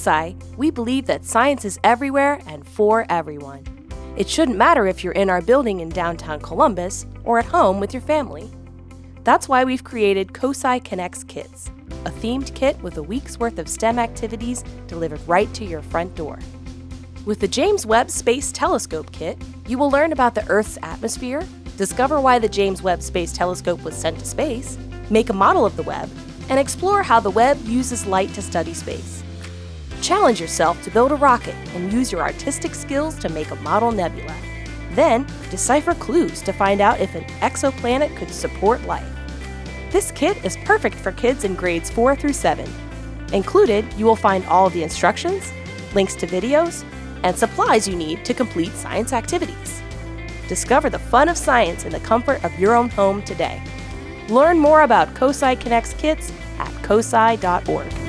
COSI, we believe that science is everywhere and for everyone. It shouldn't matter if you're in our building in downtown Columbus or at home with your family. That's why we've created COSI Connects Kits, a themed kit with a week's worth of STEM activities delivered right to your front door. With the James Webb Space Telescope Kit, you will learn about the Earth's atmosphere, discover why the James Webb Space Telescope was sent to space, make a model of the Webb, and explore how the Webb uses light to study space. Challenge yourself to build a rocket and use your artistic skills to make a model nebula. Then, decipher clues to find out if an exoplanet could support life. This kit is perfect for kids in grades 4 through 7. Included, you will find all of the instructions, links to videos, and supplies you need to complete science activities. Discover the fun of science in the comfort of your own home today. Learn more about COSI Connects Kits at cosi.org.